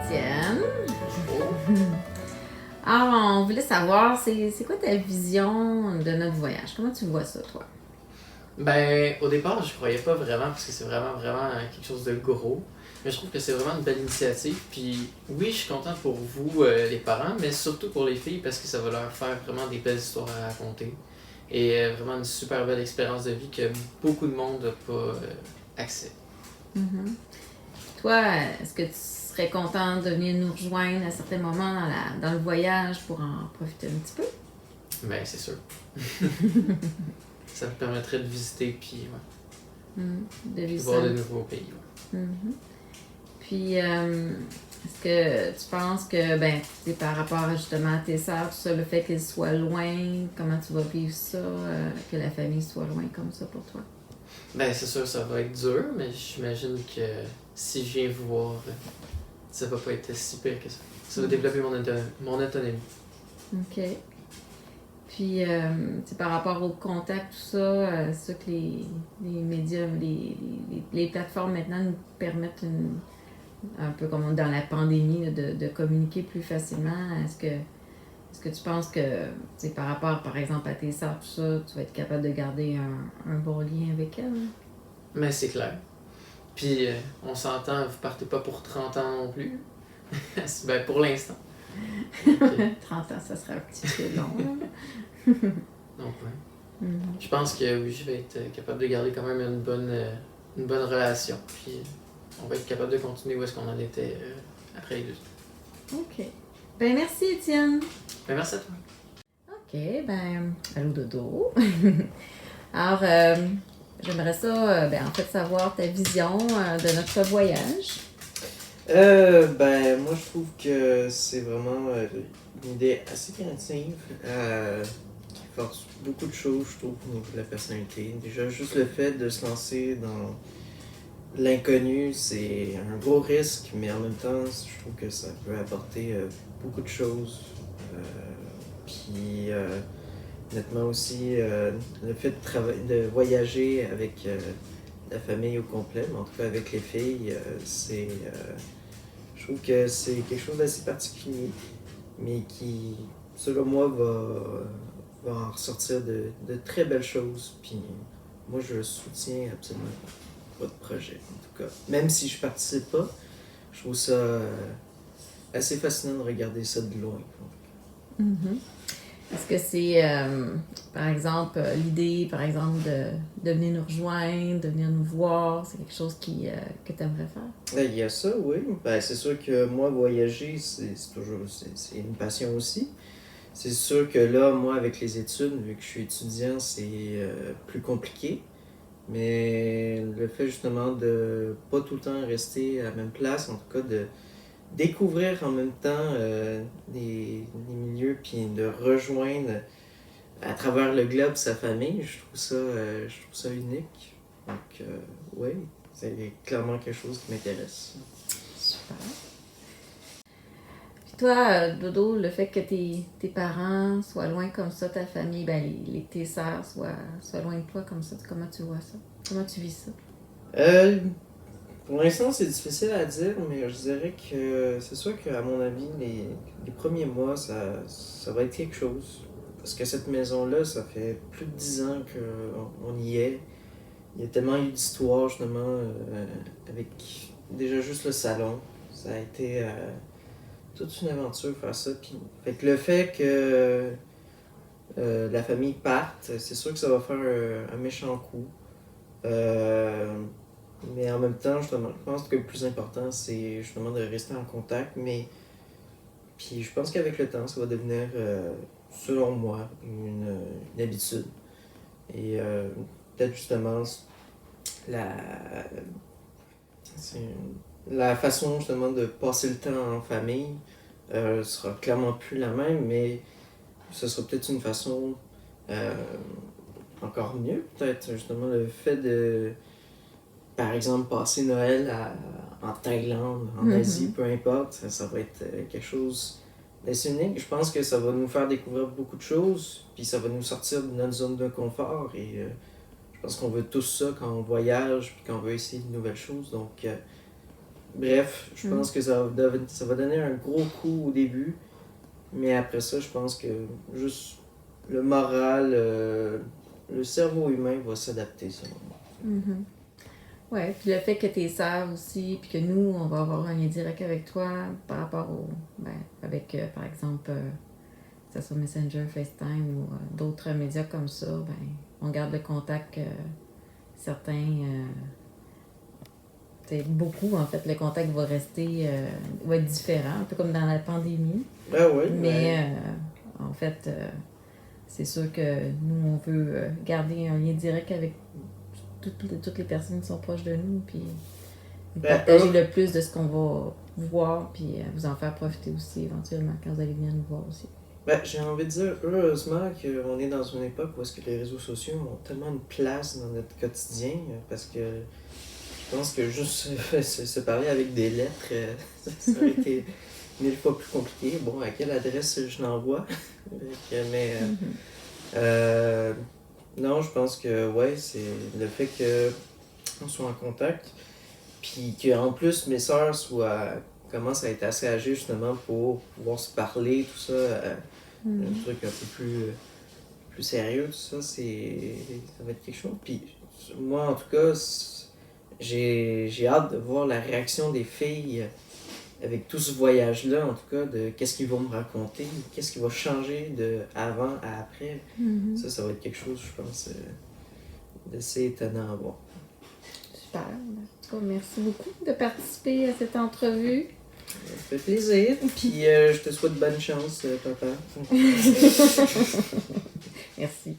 Étienne. Oh. Alors, on voulait savoir, c'est quoi ta vision de notre voyage? Comment tu vois ça, toi? Ben, au départ, je croyais pas vraiment parce que c'est vraiment quelque chose de gros. Mais je trouve que c'est vraiment une belle initiative. Puis oui, je suis content pour vous, les parents, mais surtout pour les filles parce que ça va leur faire vraiment des belles histoires à raconter. Et vraiment une super belle expérience de vie que beaucoup de monde n'a pas accès. Mhm. Toi, est-ce que tu serais content de venir nous rejoindre à certains moments dans le voyage pour en profiter un petit peu? Ben, c'est sûr. Ça me permettrait de visiter puis De de vivre voir ça. de nouveaux pays. Ouais. Mhm. Puis, est-ce que tu penses que, ben, c'est par rapport justement à tes sœurs, tout ça, le fait qu'elles soient loin, comment tu vas vivre ça, que la famille soit loin comme ça pour toi? Ben, c'est sûr, ça va être dur, mais j'imagine que si je viens vous voir, ça va pas être si pire que ça. Ça va développer mon autonomie. OK. Puis, c'est par rapport au contact, tout ça, c'est ça que les médias, les plateformes maintenant nous permettent un peu comme dans la pandémie, là, de communiquer plus facilement. Est-ce que tu penses que c'est par rapport, par exemple, à tes sœurs, tout ça, tu vas être capable de garder un bon lien avec elles? Mais c'est clair. Puis, on s'entend, vous partez pas pour 30 ans non plus. Ben, pour l'instant. Donc, 30 ans, ça serait un petit peu long. Là. donc, ouais. Mhm. Je pense que oui, je vais être capable de garder quand même une bonne relation. Puis, on va être capable de continuer où est-ce qu'on en était après les 2 ans. OK. Ben, merci, Étienne. Ben, merci à toi. OK, ben, allô, dodo. Alors, j'aimerais ça, ben, en fait, savoir ta vision de notre voyage. Moi je trouve que c'est vraiment une idée assez créative qui force beaucoup de choses, je trouve, au niveau de la personnalité. Déjà, juste le fait de se lancer dans l'inconnu, c'est un gros risque, mais en même temps, je trouve que ça peut apporter beaucoup de choses. Euh, puis, honnêtement aussi, le fait de voyager avec la famille au complet, mais en tout cas avec les filles, je trouve que c'est quelque chose d'assez particulier, mais qui, selon moi, va en ressortir de très belles choses. Puis moi, je soutiens absolument votre projet, en tout cas. Même si je participe pas, je trouve ça assez fascinant de regarder ça de loin. Mhm. Est-ce que c'est, par exemple, l'idée, par exemple, de venir nous rejoindre, de venir nous voir, c'est quelque chose que tu aimerais faire? Il y a ça, oui. C'est sûr que moi, voyager, c'est une passion aussi. C'est sûr que là, moi, avec les études, vu que je suis étudiant, c'est plus compliqué. Mais le fait justement de pas tout le temps rester à la même place, en tout cas de découvrir en même temps des milieux, puis de rejoindre à travers le globe sa famille, je trouve ça unique. Donc, oui, c'est clairement quelque chose qui m'intéresse. Super. Puis toi, Dodo, le fait que tes parents soient loin comme ça, ta famille, ben, tes sœurs soient loin de toi comme ça, comment tu vois ça? Comment tu vis ça? Euh, pour l'instant, c'est difficile à dire, mais je dirais que c'est sûr qu'à mon avis, les premiers mois, ça va être quelque chose. Parce que cette maison-là, ça fait plus de 10 ans qu'on y est. Il y a tellement eu d'histoires, justement, avec déjà juste le salon. Ça a été toute une aventure faire ça. Puis, fait que le fait que la famille parte, c'est sûr que ça va faire un méchant coup. Euh, mais en même temps, justement, je pense que le plus important, c'est justement de rester en contact. Mais puis je pense qu'avec le temps, ça va devenir, selon moi, une habitude. Et peut-être justement la, c'est la façon justement de passer le temps en famille sera clairement plus la même, mais ce sera peut-être une façon euh, encore mieux, peut-être justement le fait de, par exemple, passer Noël en Thaïlande, en Asie, peu importe, ça va être quelque chose d'assez unique. Je pense que ça va nous faire découvrir beaucoup de choses, puis ça va nous sortir de notre zone de confort. Et je pense qu'on veut tous ça quand on voyage, puis quand on veut essayer de nouvelles choses. Donc, Bref, je pense que ça va donner un gros coup au début. Mais après ça, je pense que juste le moral, le cerveau humain va s'adapter, selon moi. Mhm. Ouais, puis le fait que tes sœurs aussi, puis que nous, on va avoir un lien direct avec toi par rapport au. Ben, avec, par exemple, que ce soit Messenger, FaceTime ou d'autres médias comme ça, ben, on garde le contact. Certains. Beaucoup, en fait, le contact va rester. Va être différent, un peu comme dans la pandémie. Ah oui, Mais en fait, c'est sûr que nous, on veut garder un lien direct avec toutes les personnes qui sont proches de nous, puis partager le plus de ce qu'on va voir, puis vous en faire profiter aussi éventuellement quand vous allez venir nous voir aussi. Ben, j'ai envie de dire, heureusement qu'on est dans une époque où est-ce que les réseaux sociaux ont tellement une place dans notre quotidien, parce que je pense que juste se parler avec des lettres, ça aurait été 1000 fois plus compliqué. Bon, à quelle adresse je l'envoie? Mais non, je pense que ouais, c'est le fait qu'on soit en contact, puis qu'en plus mes sœurs commencent à être assez âgées justement pour pouvoir se parler, tout ça, un truc un peu plus sérieux, tout ça, ça va être quelque chose. Puis moi, en tout cas, j'ai hâte de voir la réaction des filles avec tout ce voyage-là, en tout cas, de qu'est-ce qu'ils vont me raconter, qu'est-ce qui va changer de avant à après. Ça va être quelque chose, je pense, d'assez étonnant à voir. Super. En tout cas, merci beaucoup de participer à cette entrevue. Ça fait plaisir, puis je te souhaite bonne chance, papa. Merci.